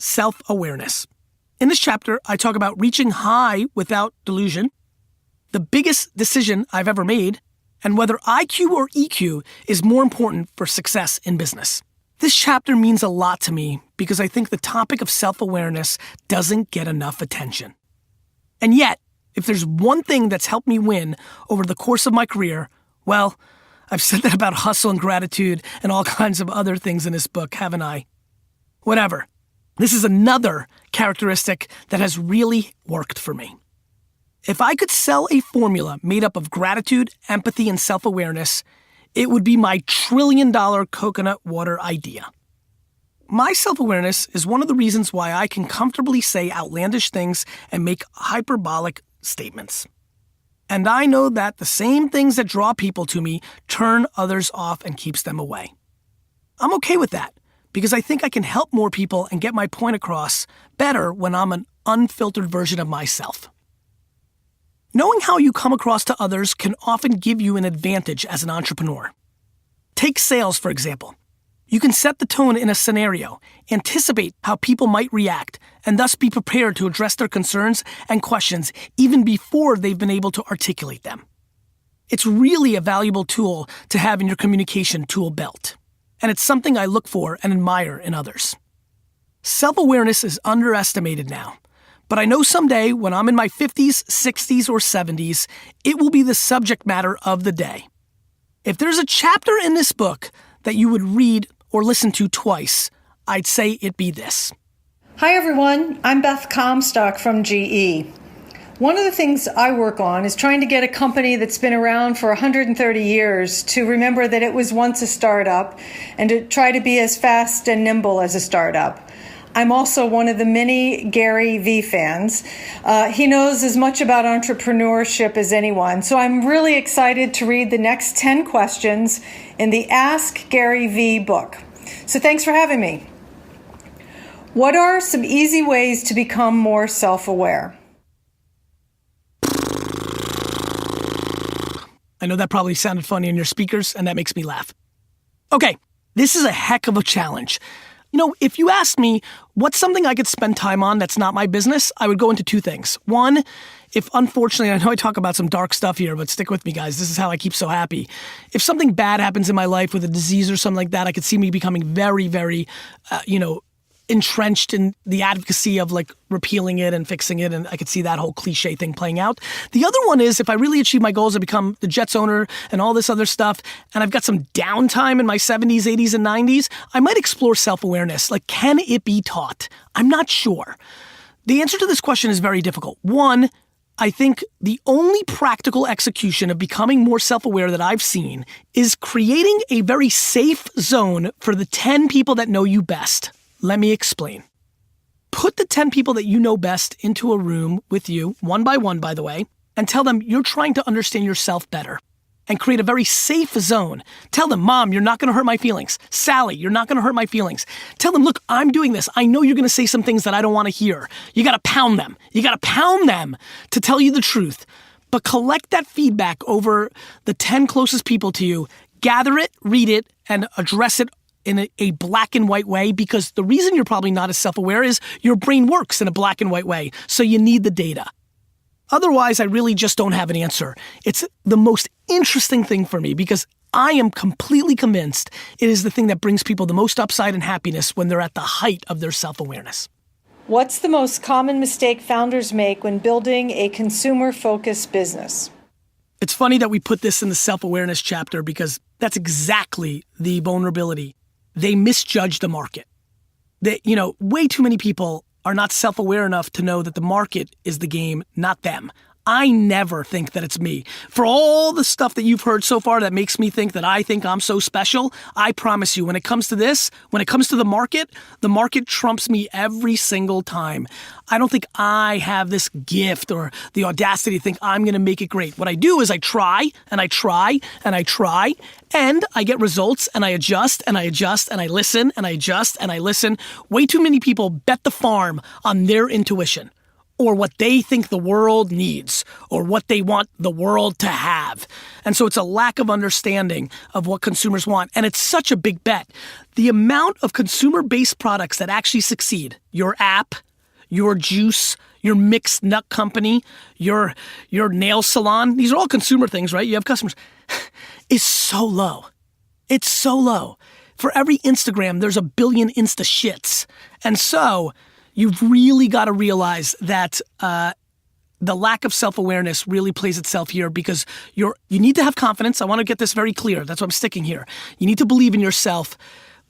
self-awareness. In this chapter, I talk about reaching high without delusion, the biggest decision I've ever made, and whether IQ or EQ is more important for success in business. This chapter means a lot to me because I think the topic of self-awareness doesn't get enough attention. And yet, if there's one thing that's helped me win over the course of my career, well, I've said that about hustle and gratitude and all kinds of other things in this book, haven't I? Whatever. This is another characteristic that has really worked for me. If I could sell a formula made up of gratitude, empathy, and self-awareness, it would be my trillion-dollar coconut water idea. My self-awareness is one of the reasons why I can comfortably say outlandish things and make hyperbolic statements. And I know that the same things that draw people to me turn others off and keeps them away. I'm okay with that because I think I can help more people and get my point across better when I'm an unfiltered version of myself. Knowing how you come across to others can often give you an advantage as an entrepreneur. Take sales, for example. You can set the tone in a scenario, anticipate how people might react, and thus be prepared to address their concerns and questions even before they've been able to articulate them. It's really a valuable tool to have in your communication tool belt, and it's something I look for and admire in others. Self-awareness is underestimated now, but I know someday when I'm in my 50s, 60s, or 70s, it will be the subject matter of the day. If there's a chapter in this book that you would read or listen to twice, I'd say it be this. Hi everyone, I'm Beth Comstock from GE. One of the things I work on is trying to get a company that's been around for 130 years to remember that it was once a startup and to try to be as fast and nimble as a startup. I'm also one of the many Gary V fans. He knows as much about entrepreneurship as anyone, so I'm really excited to read the next 10 questions in the Ask Gary V book. So thanks for having me. What are some easy ways to become more self-aware? I know that probably sounded funny in your speakers, and that makes me laugh. Okay, this is a heck of a challenge. You know, if you asked me what's something I could spend time on that's not my business, I would go into two things. One, if unfortunately, I know I talk about some dark stuff here, but stick with me, guys. This is how I keep so happy. If something bad happens in my life with a disease or something like that, I could see me becoming very, very, entrenched in the advocacy of like repealing it and fixing it, and I could see that whole cliche thing playing out. The other one is if I really achieve my goals to become the Jets owner and all this other stuff, and I've got some downtime in my 70s, 80s, and 90s, I might explore self-awareness. Like, can it be taught? I'm not sure. The answer to this question is very difficult. One, I think the only practical execution of becoming more self-aware that I've seen is creating a very safe zone for the 10 people that know you best. Let me explain. Put the 10 people that you know best into a room with you, one by one, by the way, and tell them you're trying to understand yourself better and create a very safe zone. Tell them, Mom, you're not going to hurt my feelings. Sally, you're not going to hurt my feelings. Tell them, look, I'm doing this. I know you're going to say some things that I don't want to hear. You got to pound them. You got to pound them to tell you the truth. But collect that feedback over the 10 closest people to you, gather it, read it, and address it in a black and white way, because the reason you're probably not as self-aware is your brain works in a black and white way, so you need the data. Otherwise, I really just don't have an answer. It's the most interesting thing for me because I am completely convinced it is the thing that brings people the most upside and happiness when they're at the height of their self-awareness. What's the most common mistake founders make when building a consumer-focused business? It's funny that we put this in the self-awareness chapter because that's exactly the vulnerability. They misjudge the market. Way too many people are not self-aware enough to know that the market is the game, not them. I never think that it's me. For all the stuff that you've heard so far that makes me think that I think I'm so special, I promise you, when it comes to this, when it comes to the market trumps me every single time. I don't think I have this gift or the audacity to think I'm going to make it great. What I do is I try and I try and I try and I get results and I adjust and I adjust and I listen and I adjust and I listen. Way too many people bet the farm on their intuition. or what they think the world needs or what they want the world to have. And so it's a lack of understanding of what consumers want. And it's such a big bet. The amount of consumer-based products that actually succeed, your app, your juice, your mixed nut company, your nail salon, these are all consumer things, right? You have customers, is so low. It's so low. For every Instagram, there's a billion Insta shits. And so you've really got to realize that the lack of self-awareness really plays itself here because you need to have confidence. I want to get this very clear. That's why I'm sticking here. You need to believe in yourself,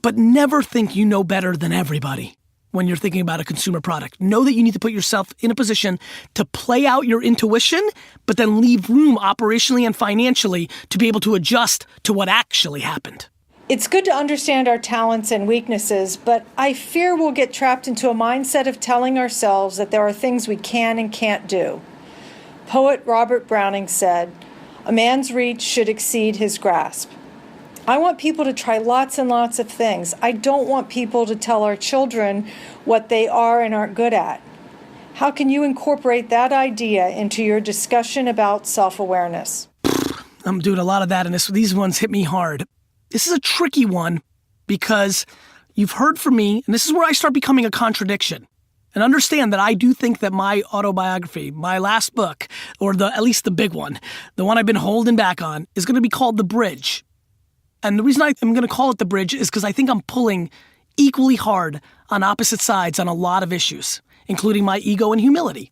but never think you know better than everybody when you're thinking about a consumer product. Know that you need to put yourself in a position to play out your intuition, but then leave room operationally and financially to be able to adjust to what actually happened. It's good to understand our talents and weaknesses, but I fear we'll get trapped into a mindset of telling ourselves that there are things we can and can't do. Poet Robert Browning said, "A man's reach should exceed his grasp." I want people to try lots and lots of things. I don't want people to tell our children what they are and aren't good at. How can you incorporate that idea into your discussion about self-awareness? I'm doing a lot of that, and these ones hit me hard. This is a tricky one because you've heard from me, and this is where I start becoming a contradiction. And understand that I do think that my autobiography, my last book, or at least the big one, the one I've been holding back on, is going to be called The Bridge. And the reason I'm going to call it The Bridge is because I think I'm pulling equally hard on opposite sides on a lot of issues, including my ego and humility.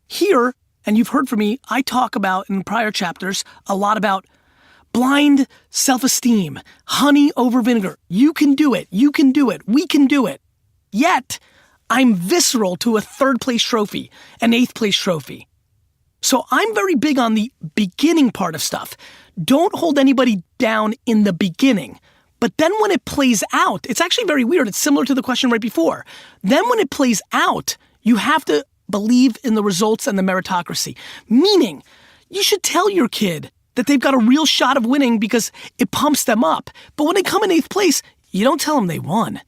Here, and you've heard from me, I talk about in prior chapters a lot about blind self-esteem, honey over vinegar. You can do it. You can do it. We can do it. Yet, I'm visceral to a 3rd place trophy, an 8th place trophy. So I'm very big on the beginning part of stuff. Don't hold anybody down in the beginning. But then when it plays out, it's actually very weird. It's similar to the question right before. Then when it plays out, you have to believe in the results and the meritocracy. Meaning, you should tell your kid that they've got a real shot of winning because it pumps them up. But when they come in 8th place, you don't tell them they won.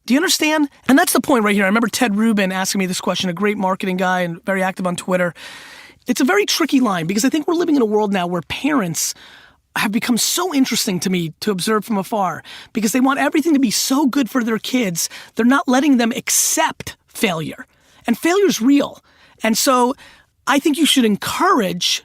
Do you understand? And that's the point right here. I remember Ted Rubin asking me this question, a great marketing guy and very active on Twitter. It's a very tricky line because I think we're living in a world now where parents have become so interesting to me to observe from afar because they want everything to be so good for their kids. They're not letting them accept failure. And failure's real. And so I think you should encourage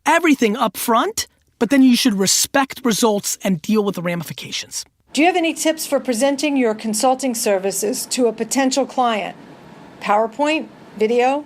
everything up front, but then you should respect results and deal with the ramifications. Do you have any tips for presenting your consulting services to a potential client? PowerPoint? Video?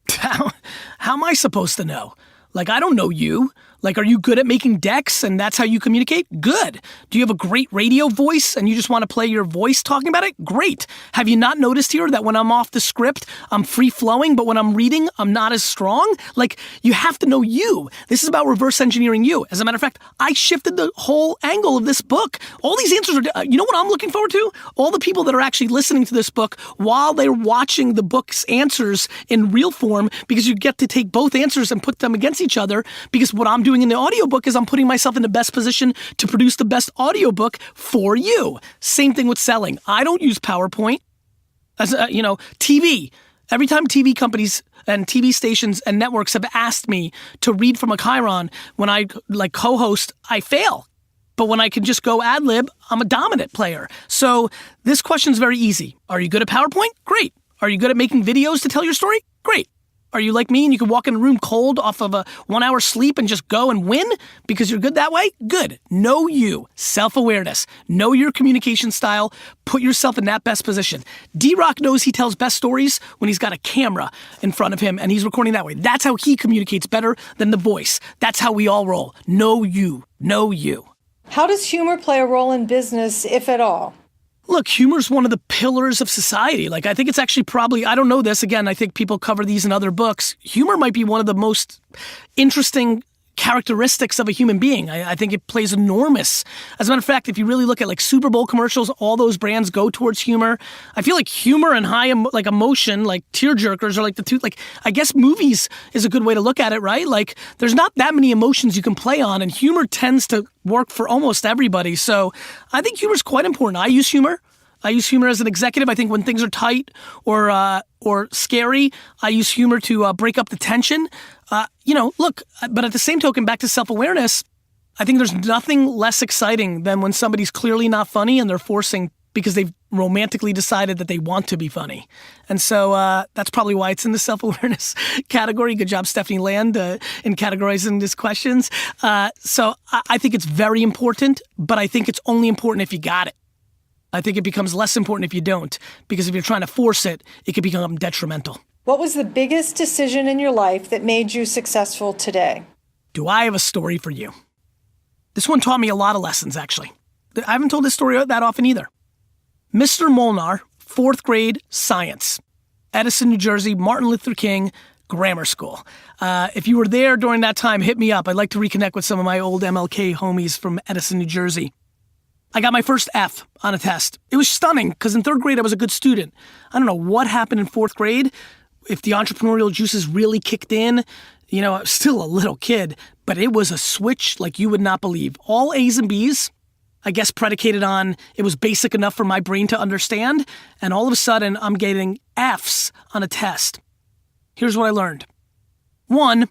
How am I supposed to know? Like, I don't know you. Like, are you good at making decks and that's how you communicate? Good. Do you have a great radio voice and you just want to play your voice talking about it? Great. Have you not noticed here that when I'm off the script, I'm free flowing, but when I'm reading, I'm not as strong? Like, you have to know you. This is about reverse engineering you. As a matter of fact, I shifted the whole angle of this book. All these answers are, you know what I'm looking forward to? All the people that are actually listening to this book while they're watching the book's answers in real form, because you get to take both answers and put them against each other, because what I'm doing in the audiobook is I'm putting myself in the best position to produce the best audiobook for you. Same thing with selling. I don't use PowerPoint. As TV. Every time TV companies and TV stations and networks have asked me to read from a Chiron, when I co-host, I fail. But when I can just go ad lib, I'm a dominant player. So this question's very easy. Are you good at PowerPoint? Great. Are you good at making videos to tell your story? Great. Are you like me and you can walk in a room cold off of a 1 hour sleep and just go and win because you're good that way? Good. Know you. Self-awareness. Know your communication style. Put yourself in that best position. D-Rock knows he tells best stories when he's got a camera in front of him and he's recording that way. That's how he communicates better than the voice. That's how we all roll. Know you. Know you. How does humor play a role in business, if at all? Look, humor's one of the pillars of society. Like, I think it's actually probably, I don't know this, again, I think people cover these in other books. Humor might be one of the most interesting characteristics of a human being. I think it plays enormous. As a matter of fact, if you really look at like Super Bowl commercials, all those brands go towards humor. I feel like humor and high emotion, like tearjerkers are like the two, like, I guess movies is a good way to look at it, right? Like, there's not that many emotions you can play on, and humor tends to work for almost everybody. So I think humor is quite important. I use humor. I use humor as an executive. I think when things are tight or scary, I use humor to break up the tension. Look, but at the same token, back to self-awareness, I think there's nothing less exciting than when somebody's clearly not funny and they're forcing because they've romantically decided that they want to be funny. And so that's probably why it's in the self-awareness category. Good job, Stephanie Land, in categorizing these questions. So I think it's very important, but I think it's only important if you got it. I think it becomes less important if you don't, because if you're trying to force it, it could become detrimental. What was the biggest decision in your life that made you successful today? Do I have a story for you? This one taught me a lot of lessons, actually. I haven't told this story that often either. Mr. Molnar, 4th grade science, Edison, New Jersey, Martin Luther King Grammar School. If you were there during that time, hit me up. I'd like to reconnect with some of my old MLK homies from Edison, New Jersey. I got my first F on a test. It was stunning because in 3rd grade, I was a good student. I don't know what happened in 4th grade, if the entrepreneurial juices really kicked in. I was still a little kid, but it was a switch like you would not believe. All A's and B's, I guess predicated on it was basic enough for my brain to understand, and all of a sudden I'm getting F's on a test. Here's what I learned. 1,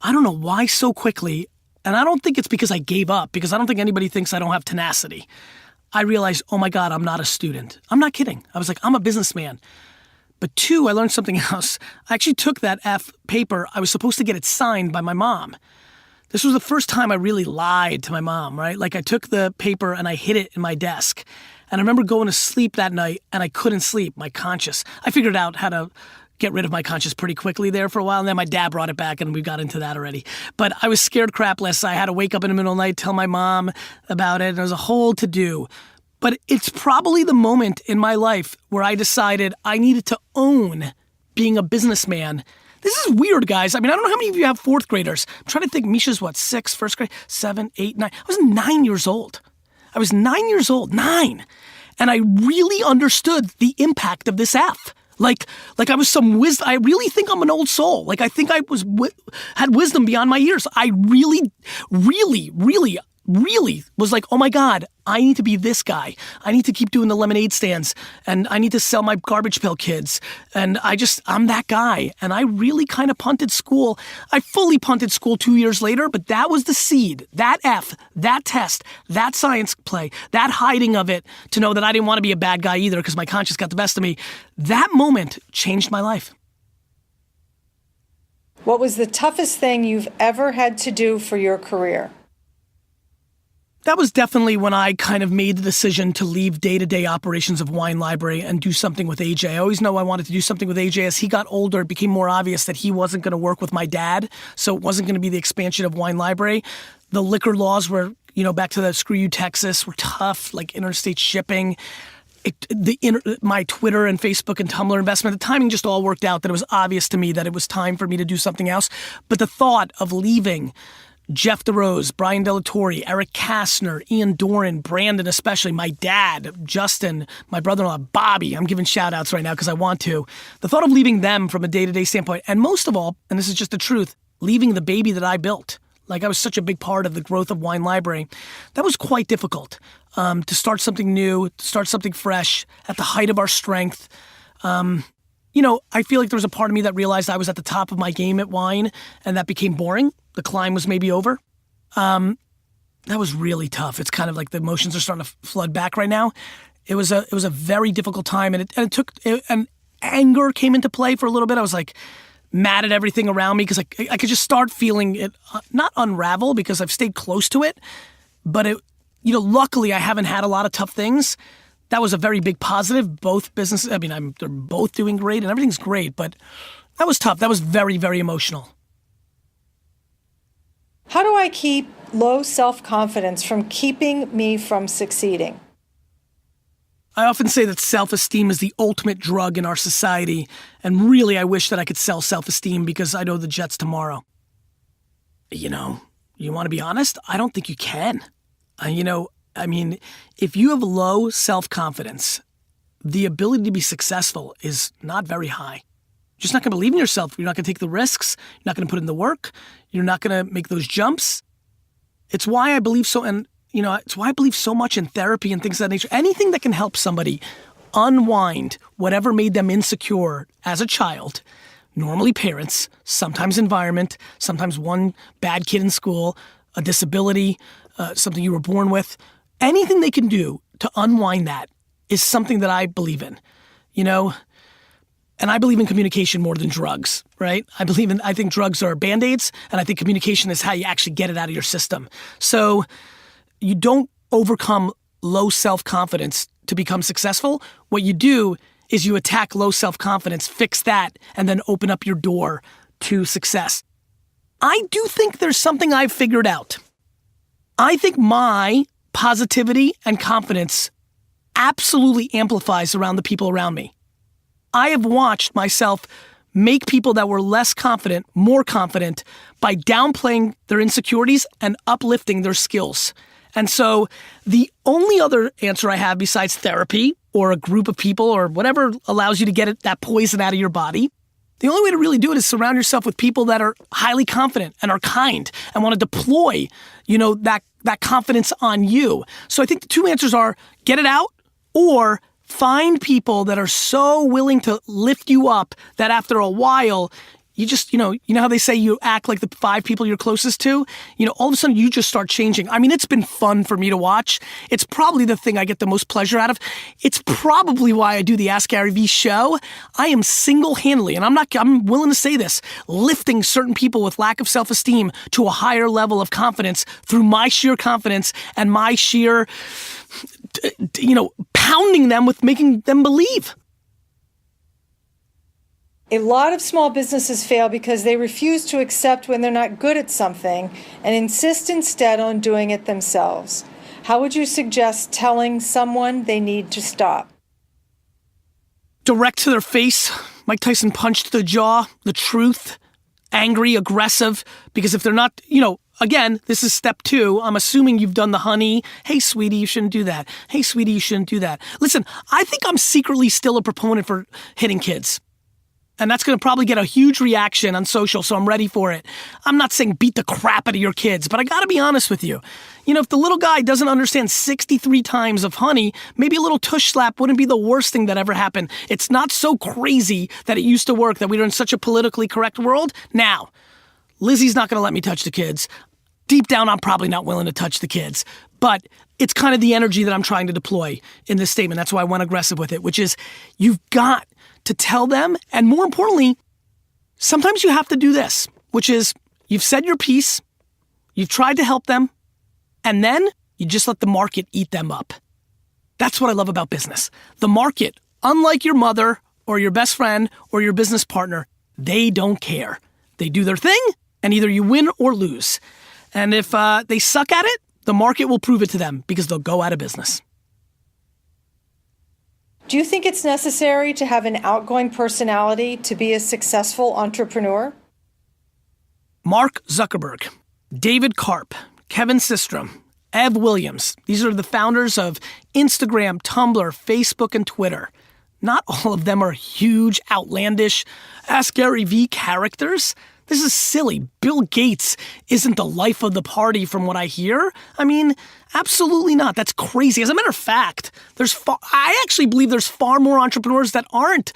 I don't know why so quickly, and I don't think it's because I gave up, because I don't think anybody thinks I don't have tenacity. I realized, oh my God, I'm not a student. I'm not kidding. I was like, I'm a businessman. But 2, I learned something else. I actually took that F paper. I was supposed to get it signed by my mom. This was the first time I really lied to my mom, right? Like I took the paper and I hid it in my desk. And I remember going to sleep that night and I couldn't sleep, my conscience. I figured out how to get rid of my conscience pretty quickly there for a while. And then my dad brought it back and we got into that already. But I was scared crapless. I had to wake up in the middle of the night, tell my mom about it. And it was a whole to-do. But it's probably the moment in my life where I decided I needed to own being a businessman. This is weird, guys. I mean, I don't know how many of you have 4th graders. I'm trying to think. Misha's what, 6, 1st grade, 7, 8, 9. I was 9 years old. 9. And I really understood the impact of this F. Like I was some wisdom. I really think I'm an old soul. Like I think I had wisdom beyond my years. I really was like, oh my God, I need to be this guy. I need to keep doing the lemonade stands and I need to sell my garbage pail kids. And I'm that guy. And I really kind of punted school. I fully punted school 2 years later, but that was the seed, that F, that test, that science play, that hiding of it to know that I didn't want to be a bad guy either because my conscience got the best of me. That moment changed my life. What was the toughest thing you've ever had to do for your career? That was definitely when I kind of made the decision to leave day-to-day operations of Wine Library and do something with AJ. I always know I wanted to do something with AJ. As he got older, it became more obvious that he wasn't going to work with my dad, so it wasn't going to be the expansion of Wine Library. The liquor laws were, back to the screw you Texas, were tough, like interstate shipping. My Twitter and Facebook and Tumblr investment, the timing just all worked out that it was obvious to me that it was time for me to do something else. But the thought of leaving Jeff DeRose, Brian Delatorre, Eric Kastner, Ian Doran, Brandon especially, my dad, Justin, my brother-in-law, Bobby. I'm giving shout-outs right now because I want to. The thought of leaving them from a day-to-day standpoint, and most of all, and this is just the truth, leaving the baby that I built. Like I was such a big part of the growth of Wine Library. That was quite difficult to start something new, to start something fresh at the height of our strength. I feel like there was a part of me that realized I was at the top of my game at wine and that became boring. The climb was maybe over. That was really tough. It's kind of like the emotions are starting to flood back right now. It was a very difficult time, and anger came into play for a little bit. I was like mad at everything around me because I could just start feeling it not unravel because I've stayed close to it, but luckily I haven't had a lot of tough things. That was a very big positive. Both businesses, they're both doing great and everything's great, but that was tough. That was very, very emotional. How do I keep low self-confidence from keeping me from succeeding? I often say that self-esteem is the ultimate drug in our society, and really I wish that I could sell self-esteem because I know the Jets tomorrow. You want to be honest? I don't think you can. If you have low self-confidence, the ability to be successful is not very high. You're just not going to believe in yourself. You're not going to take the risks. You're not going to put in the work. You're not going to make those jumps. It's why I believe so. And, it's why I believe so much in therapy and things of that nature. Anything that can help somebody unwind whatever made them insecure as a child, normally parents, sometimes environment, sometimes one bad kid in school, a disability, something you were born with. Anything they can do to unwind that is something that I believe in, And I believe in communication more than drugs, right? I think drugs are Band-Aids, and I think communication is how you actually get it out of your system. So you don't overcome low self-confidence to become successful. What you do is you attack low self-confidence, fix that, and then open up your door to success. I do think there's something I've figured out. I think my positivity and confidence absolutely amplifies around the people around me. I have watched myself make people that were less confident more confident by downplaying their insecurities and uplifting their skills. And so the only other answer I have besides therapy or a group of people or whatever allows you to get that poison out of your body, the only way to really do it is surround yourself with people that are highly confident and are kind and want to deploy, that confidence on you. So I think the two answers are get it out or find people that are so willing to lift you up that after a while, you just, how they say you act like the 5 people you're closest to, all of a sudden you just start changing. I mean, it's been fun for me to watch. It's probably the thing I get the most pleasure out of. It's probably why I do the Ask Gary Vee show. I am single-handedly, and I'm willing to say this, lifting certain people with lack of self-esteem to a higher level of confidence through my sheer confidence and my sheer, pounding them with making them believe. A lot of small businesses fail because they refuse to accept when they're not good at something and insist instead on doing it themselves. How would you suggest telling someone they need to stop? Direct to their face. Mike Tyson punched to the jaw, the truth, angry, aggressive, because if they're not, again, this is step 2. I'm assuming you've done the honey. Hey, sweetie, you shouldn't do that. Hey, sweetie, you shouldn't do that. Listen, I think I'm secretly still a proponent for hitting kids. And that's going to probably get a huge reaction on social, so I'm ready for it. I'm not saying beat the crap out of your kids, but I got to be honest with you. If the little guy doesn't understand 63 times of honey, maybe a little tush slap wouldn't be the worst thing that ever happened. It's not so crazy that it used to work, that we're in such a politically correct world. Now, Lizzie's not going to let me touch the kids. Deep down, I'm probably not willing to touch the kids. But it's kind of the energy that I'm trying to deploy in this statement. That's why I went aggressive with it, which is you've got to tell them, and more importantly, sometimes you have to do this, which is you've said your piece, you've tried to help them, and then you just let the market eat them up. That's what I love about business. The market, unlike your mother or your best friend or your business partner, they don't care. They do their thing, and either you win or lose. And if they suck at it, the market will prove it to them because they'll go out of business. Do you think it's necessary to have an outgoing personality to be a successful entrepreneur? Mark Zuckerberg, David Karp, Kevin Systrom, Ev Williams. These are the founders of Instagram, Tumblr, Facebook, and Twitter. Not all of them are huge, outlandish, Ask Gary Vee characters. This is silly. Bill Gates isn't the life of the party from what I hear. I mean, absolutely not. That's crazy. As a matter of fact, I actually believe there's far more entrepreneurs that aren't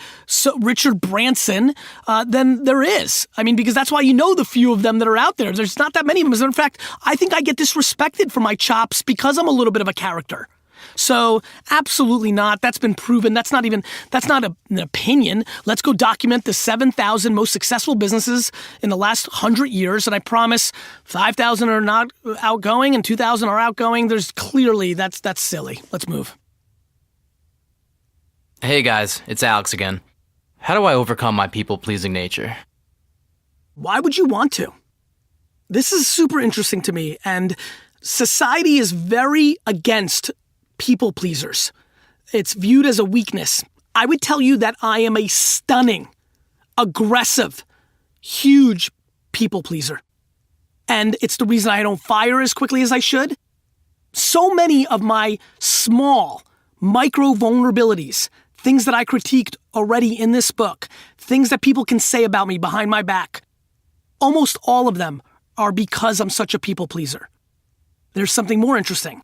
Richard Branson than there is. I mean, because that's why the few of them that are out there. There's not that many of them. As a matter of fact, I think I get disrespected for my chops because I'm a little bit of a character. So absolutely not. That's been proven. That's not an opinion. Let's go document the 7,000 most successful businesses in the last 100 years. And I promise 5,000 are not outgoing and 2,000 are outgoing. There's clearly, that's silly. Let's move. Hey guys, it's Alex again. How do I overcome my people-pleasing nature? Why would you want to? This is super interesting to me. And society is very against people pleasers. It's viewed as a weakness. I would tell you that I am a stunning, aggressive, huge people pleaser. And it's the reason I don't fire as quickly as I should. So many of my small, micro vulnerabilities, things that I critiqued already in this book, things that people can say about me behind my back, almost all of them are because I'm such a people pleaser. There's something more interesting.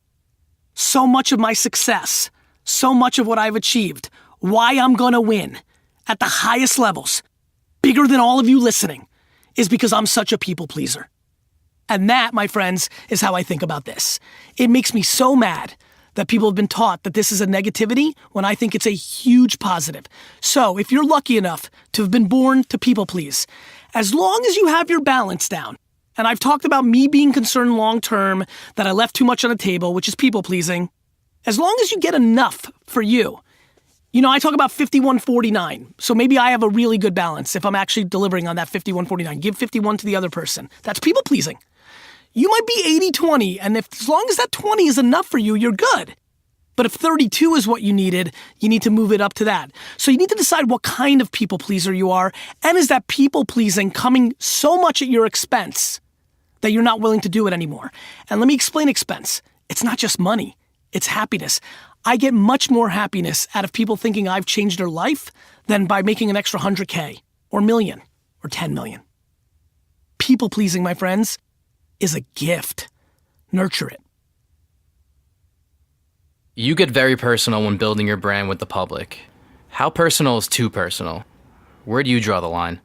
so much of my success, so much of what I've achieved, why I'm gonna win at the highest levels, bigger than all of you listening, is because I'm such a people pleaser. And that, my friends, is how I think about this. It makes me so mad that people have been taught that this is a negativity when I think it's a huge positive. So if you're lucky enough to have been born to people please, as long as you have your balance down, and I've talked about me being concerned long term that I left too much on the table, which is people pleasing, as long as you get enough for you. You know, I talk about 51-49, so maybe I have a really good balance if I'm actually delivering on that 51-49. Give 51 to the other person. That's people pleasing. You might be 80-20, and as long as that 20 is enough for you, you're good. But if 32 is what you need to move it up to that. So you need to decide what kind of people pleaser you are, and is that people pleasing coming so much at your expense that you're not willing to do it anymore? And let me explain expense. It's not just money, it's happiness. I get much more happiness out of people thinking I've changed their life than by making an extra 100K or million or 10 million. People pleasing, my friends, is a gift. Nurture it. You get very personal when building your brand with the public. How personal is too personal? Where do you draw the line?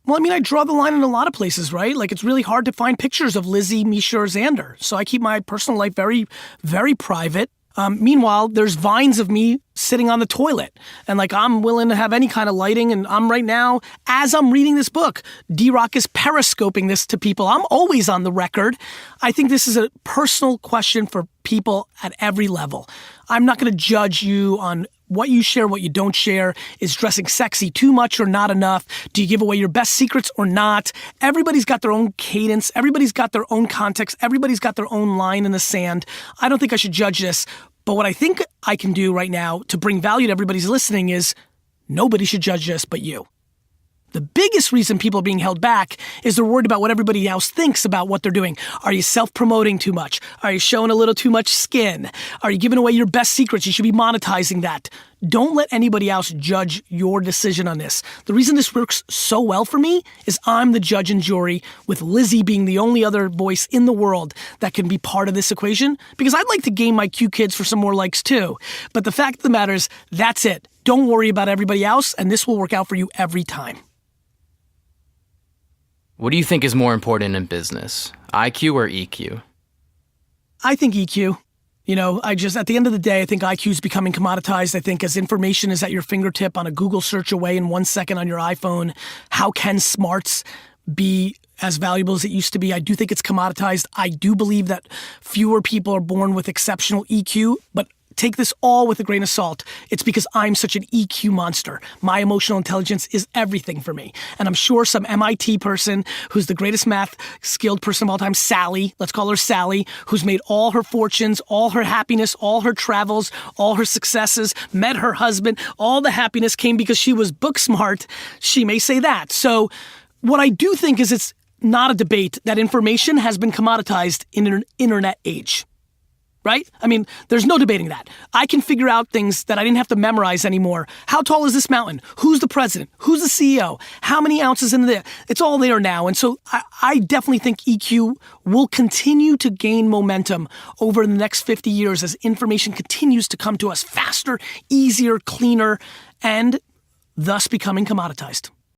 Well, I mean, I draw the line in a lot of places, right? Like, it's really hard to find pictures of Lizzie, Misha, or Xander. So I keep my personal life very, very private. Meanwhile, there's vines of me sitting on the toilet. And like, I'm willing to have any kind of lighting. And I'm right now, as I'm reading this book, D-Rock is periscoping this to people. I'm always on the record. I think this is a personal question for people at every level. I'm not going to judge you on what you share, what you don't share. Is dressing sexy too much or not enough? Do you give away your best secrets or not? Everybody's got their own cadence. Everybody's got their own context. Everybody's got their own line in the sand. I don't think I should judge this. But what I think I can do right now to bring value to everybody's listening is nobody should judge this but you. The biggest reason people are being held back is they're worried about what everybody else thinks about what they're doing. Are you self-promoting too much? Are you showing a little too much skin? Are you giving away your best secrets? You should be monetizing that. Don't let anybody else judge your decision on this. The reason this works so well for me is I'm the judge and jury, with Lizzie being the only other voice in the world that can be part of this equation, because I'd like to game my Q kids for some more likes too. But the fact of the matter is, that's it. Don't worry about everybody else, and this will work out for you every time. What do you think is more important in business, IQ or EQ? I think EQ. You know, at the end of the day, I think IQ is becoming commoditized. I think as information is at your fingertip on a Google search away in 1 second on your iPhone, how can smarts be as valuable as it used to be? I do think it's commoditized. I do believe that fewer people are born with exceptional EQ, but take this all with a grain of salt. It's because I'm such an EQ monster. My emotional intelligence is everything for me. And I'm sure some MIT person who's the greatest math skilled person of all time, Sally, let's call her Sally, who's made all her fortunes, all her happiness, all her travels, all her successes, met her husband, all the happiness came because she was book smart. She may say that. So what I do think is it's not a debate that information has been commoditized in an internet age. Right? I mean, there's no debating that. I can figure out things that I didn't have to memorize anymore. How tall is this mountain? Who's the president? Who's the CEO? How many ounces in there? It's all there now. And so I definitely think EQ will continue to gain momentum over the next 50 years as information continues to come to us faster, easier, cleaner, and thus becoming commoditized.